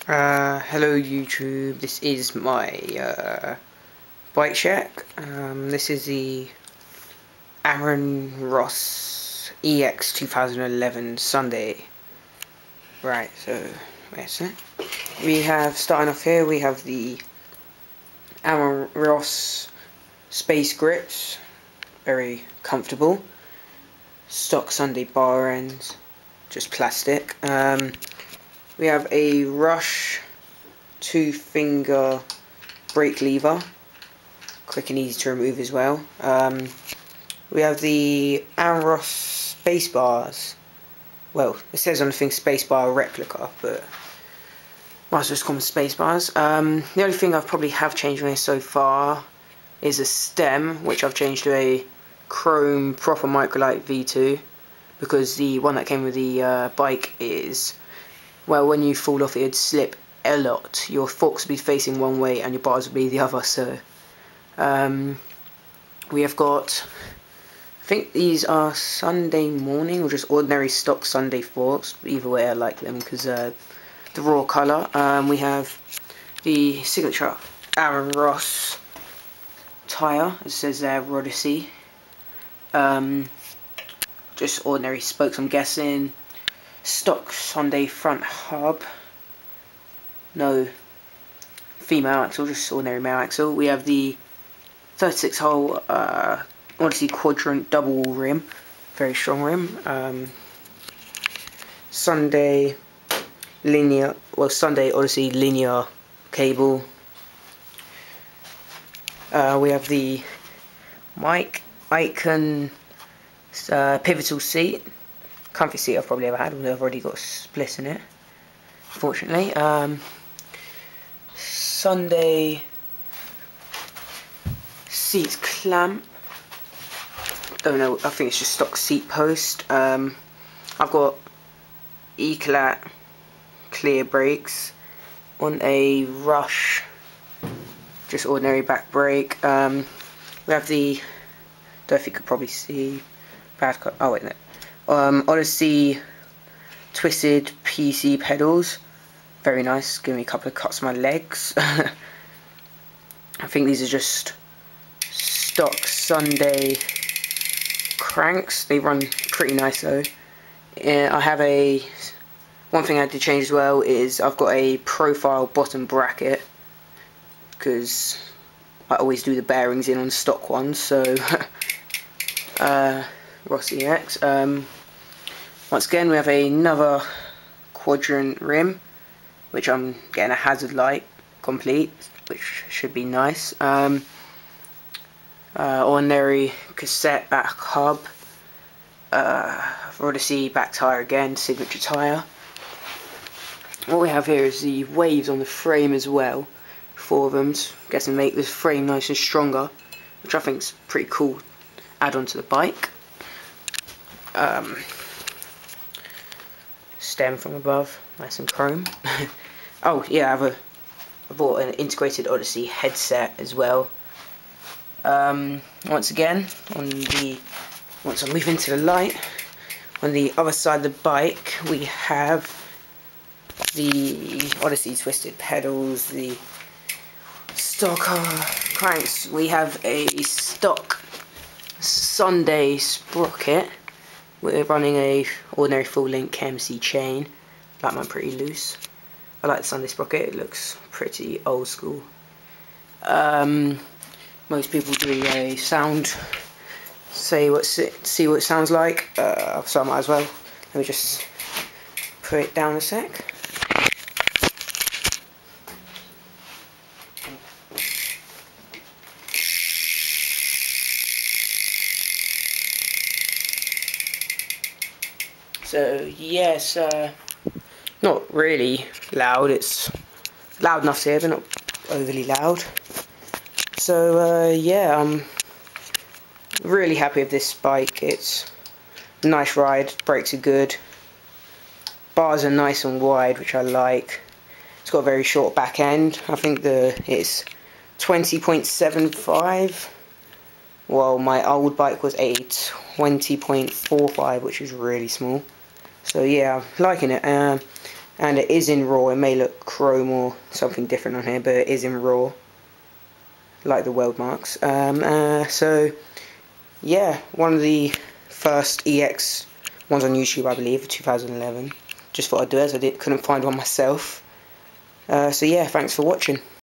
Hello YouTube, this is my bike check. This is the Aaron Ross EX 2011 Sunday. Right, so where's it? We have, starting off here, we have the Aaron Ross Space Grips, very comfortable. Stock Sunday bar ends, just plastic. We have a Rush 2-finger brake lever, quick and easy to remove as well. We have the Aaron Ross space bars. Well, it says on the thing space bar replica, but might as well just call them space bars. The only thing I've probably have changed on this so far is a stem, which I've changed to a chrome proper microlight V2, because the one that came with the bike is, well, when you fall off it'd slip a lot. Your forks would be facing one way and your bars would be the other, so we have got, I think these are Sunday morning or just ordinary stock Sunday forks. Either way I like them because the raw colour. We have the signature Aaron Ross tyre, it says there Odyssey. Just ordinary spokes I'm guessing. Stock Sunday front hub, no female axle, just ordinary male axle. We have the 36 hole Odyssey quadrant double rim, very strong rim. Sunday linear, well, Sunday Odyssey linear cable. We have the Mike Icon pivotal seat. Comfy seat I've probably ever had, although I've already got a split in it, fortunately. Sunday seats clamp, don't know, I think it's just stock seat post. I've got Eclat clear brakes on a Rush, just ordinary back brake. We have the, don't know if you could probably see, oh wait no, Odyssey twisted PC pedals, very nice, give me a couple of cuts on my legs. I think these are just stock Sunday cranks, they run pretty nice though. I have a, one thing I had to change as well is I've got a profile bottom bracket, because I always do the bearings in on stock ones, so Ross EX. Once again we have another quadrant rim, which I'm getting a hazard light complete, which should be nice. Ordinary cassette back hub, Odyssey back tyre again, signature tyre. What we have here is the waves on the frame as well, 4 of them, guessing make this frame nice and stronger, which I think is pretty cool add on to the bike. Stem from above, nice and chrome. Oh yeah, I bought an Odyssey headset as well. Once again, once I move into the light, on the other side of the bike we have the Odyssey twisted pedals, the stock cranks. We have a stock Sunday sprocket. We're running a ordinary full link KMC chain, like mine pretty loose. I like the Sunday sprocket, it looks pretty old school. Most people do a sound, see what it sounds like, so I might as well. Let me just put it down a sec. So yes, not really loud, it's loud enough to hear but not overly loud. So yeah, I'm really happy with this bike. It's a nice ride, brakes are good, bars are nice and wide, which I like. It's got a very short back end. I think it's 20.75, while my old bike was a 20.45, which is really small. So yeah, I'm liking it. and it is in RAW. It may look chrome or something different on here, but it is in RAW, like the weld marks. So yeah, one of the first EX ones on YouTube, I believe, 2011. Just thought I'd do it as I couldn't find one myself. So yeah, thanks for watching.